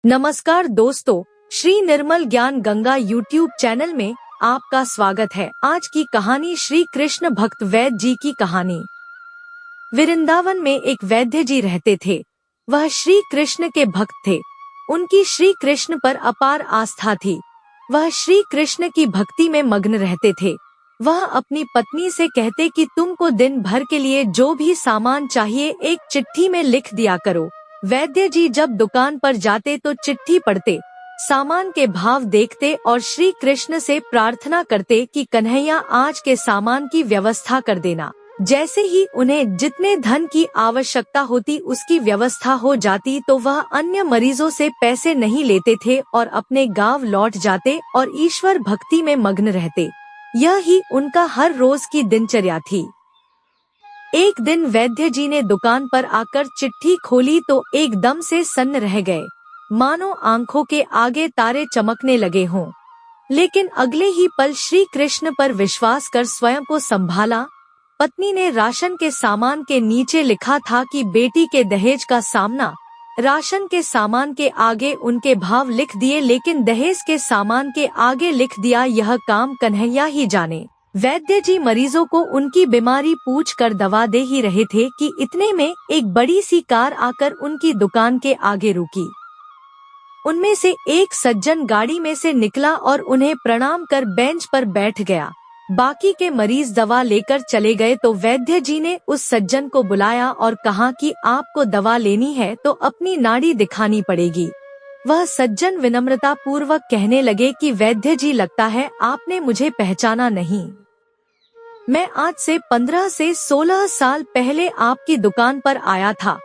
नमस्कार दोस्तों, श्री निर्मल ज्ञान गंगा यूट्यूब चैनल में आपका स्वागत है। आज की कहानी श्री कृष्ण भक्त वैद्य जी की कहानी। वृंदावन में एक वैद्य जी रहते थे। वह श्री कृष्ण के भक्त थे। उनकी श्री कृष्ण पर अपार आस्था थी। वह श्री कृष्ण की भक्ति में मग्न रहते थे। वह अपनी पत्नी से कहते कि तुमको दिन भर के लिए जो भी सामान चाहिए एक चिट्ठी में लिख दिया करो। वैद्य जी जब दुकान पर जाते तो चिट्ठी पढ़ते, सामान के भाव देखते और श्री कृष्ण से प्रार्थना करते कि कन्हैया आज के सामान की व्यवस्था कर देना। जैसे ही उन्हें जितने धन की आवश्यकता होती उसकी व्यवस्था हो जाती तो वह अन्य मरीजों से पैसे नहीं लेते थे और अपने गांव लौट जाते और ईश्वर भक्ति में मग्न रहते। यह ही उनका हर रोज की दिनचर्या थी। एक दिन वैद्य जी ने दुकान पर आकर चिट्ठी खोली तो एकदम से सन्न रह गए, मानो आंखों के आगे तारे चमकने लगे हों। लेकिन अगले ही पल श्री कृष्ण पर विश्वास कर स्वयं को संभाला। पत्नी ने राशन के सामान के नीचे लिखा था कि बेटी के दहेज का सामना। राशन के सामान के आगे उनके भाव लिख दिए, लेकिन दहेज के सामान के आगे लिख दिया यह काम कन्हैया ही जाने। वैद्य जी मरीजों को उनकी बीमारी पूछ कर दवा दे ही रहे थे कि इतने में एक बड़ी सी कार आकर उनकी दुकान के आगे रुकी। उनमें से एक सज्जन गाड़ी में से निकला और उन्हें प्रणाम कर बेंच पर बैठ गया। बाकी के मरीज दवा लेकर चले गए तो वैद्य जी ने उस सज्जन को बुलाया और कहा कि आपको दवा लेनी है तो अपनी नाड़ी दिखानी पड़ेगी। वह सज्जन विनम्रता पूर्वक कहने लगे कि वैद्य जी लगता है आपने मुझे पहचाना नहीं। मैं आज से 15 से 16 साल पहले आपकी दुकान पर आया था।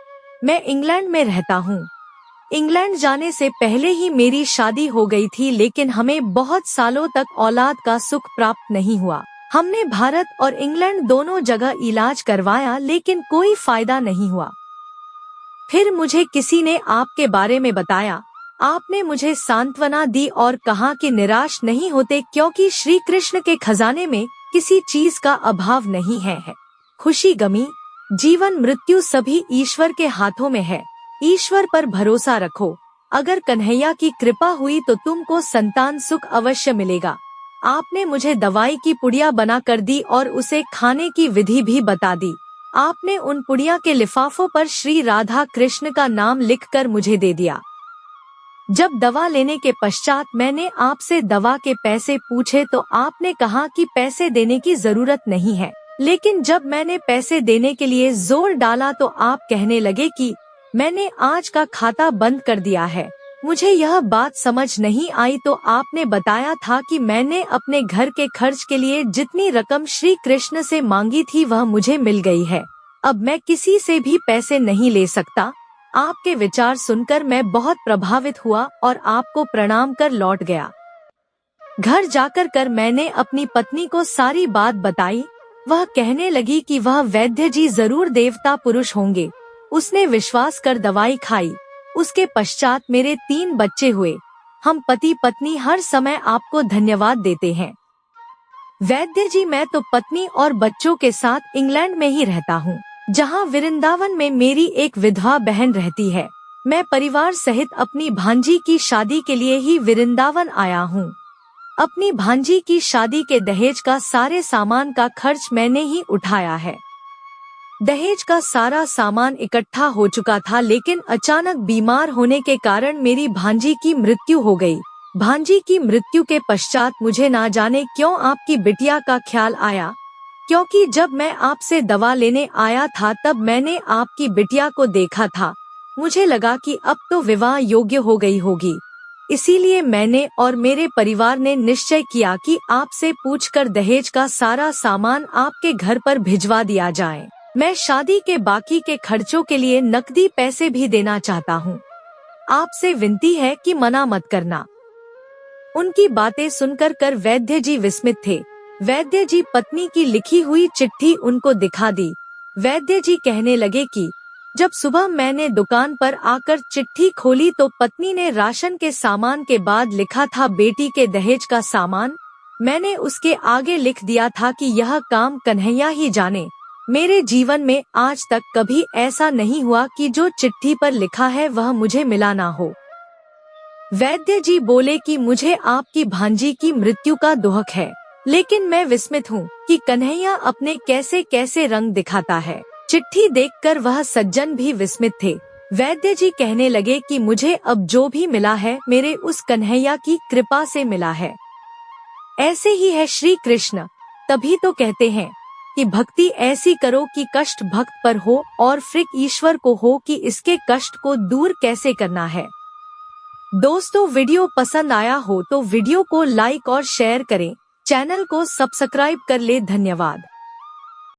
मैं इंग्लैंड में रहता हूँ। इंग्लैंड जाने से पहले ही मेरी शादी हो गई थी, लेकिन हमें बहुत सालों तक औलाद का सुख प्राप्त नहीं हुआ। हमने भारत और इंग्लैंड दोनों जगह इलाज करवाया, लेकिन कोई फायदा नहीं हुआ। फिर मुझे किसी ने आपके बारे में बताया। आपने मुझे सांत्वना दी और कहा कि निराश नहीं होते, क्योंकि श्री कृष्ण के खजाने में किसी चीज का अभाव नहीं है। खुशी गमी, जीवन मृत्यु सभी ईश्वर के हाथों में है। ईश्वर पर भरोसा रखो। अगर कन्हैया की कृपा हुई तो तुमको संतान सुख अवश्य मिलेगा। आपने मुझे दवाई की पुड़िया बना कर दी और उसे खाने की विधि भी बता दी। आपने उन पुड़िया के लिफाफों पर श्री राधा कृष्ण का नाम लिखकर मुझे दे दिया। जब दवा लेने के पश्चात मैंने आपसे दवा के पैसे पूछे तो आपने कहा कि पैसे देने की जरूरत नहीं है, लेकिन जब मैंने पैसे देने के लिए जोर डाला तो आप कहने लगे कि मैंने आज का खाता बंद कर दिया है। मुझे यह बात समझ नहीं आई तो आपने बताया था कि मैंने अपने घर के खर्च के लिए जितनी रकम श्री कृष्ण से मांगी थी वह मुझे मिल गई है। अब मैं किसी से भी पैसे नहीं ले सकता। आपके विचार सुनकर मैं बहुत प्रभावित हुआ और आपको प्रणाम कर लौट गया। घर जाकर मैंने अपनी पत्नी को सारी बात बताई। वह कहने लगी कि वह वैद्य जी जरूर देवता पुरुष होंगे। उसने विश्वास कर दवाई खाई। उसके पश्चात मेरे 3 बच्चे हुए। हम पति पत्नी हर समय आपको धन्यवाद देते हैं। वैद्य जी, मैं तो पत्नी और बच्चों के साथ इंग्लैंड में ही रहता हूँ, जहाँ वृंदावन में मेरी एक विधवा बहन रहती है। मैं परिवार सहित अपनी भांजी की शादी के लिए ही वृंदावन आया हूँ। अपनी भांजी की शादी के दहेज का सारे सामान का खर्च मैंने ही उठाया है। दहेज का सारा सामान इकट्ठा हो चुका था, लेकिन अचानक बीमार होने के कारण मेरी भांजी की मृत्यु हो गई। भांजी की मृत्यु के पश्चात मुझे ना जाने क्यों आपकी बिटिया का ख्याल आया, क्योंकि जब मैं आपसे दवा लेने आया था तब मैंने आपकी बिटिया को देखा था। मुझे लगा कि अब तो विवाह योग्य हो गई होगी। इसीलिए मैंने और मेरे परिवार ने निश्चय किया कि आपसे पूछकर दहेज का सारा सामान आपके घर पर भिजवा दिया जाए। मैं शादी के बाकी के खर्चों के लिए नकदी पैसे भी देना चाहता हूँ। आपसे विनती है कि मना मत करना। उनकी बातें सुनकर वैद्य जी विस्मित थे। वैद्य जी पत्नी की लिखी हुई चिट्ठी उनको दिखा दी। वैद्य जी कहने लगे कि जब सुबह मैंने दुकान पर आकर चिट्ठी खोली तो पत्नी ने राशन के सामान के बाद लिखा था बेटी के दहेज का सामान। मैंने उसके आगे लिख दिया था कि यह काम कन्हैया ही जाने। मेरे जीवन में आज तक कभी ऐसा नहीं हुआ कि जो चिट्ठी पर लिखा है वह मुझे मिला ना हो। वैद्य जी बोले कि मुझे आपकी भांजी की मृत्यु का दुख है, लेकिन मैं विस्मित हूँ कि कन्हैया अपने कैसे कैसे रंग दिखाता है। चिट्ठी देखकर वह सज्जन भी विस्मित थे। वैद्य जी कहने लगे कि मुझे अब जो भी मिला है मेरे उस कन्हैया की कृपा से मिला है। ऐसे ही है श्री कृष्ण, तभी तो कहते हैं कि भक्ति ऐसी करो कि कष्ट भक्त पर हो और फिर ईश्वर को हो कि इसके कष्ट को दूर कैसे करना है। दोस्तों, वीडियो पसंद आया हो तो वीडियो को लाइक और शेयर करें, चैनल को सब्सक्राइब कर ले। धन्यवाद।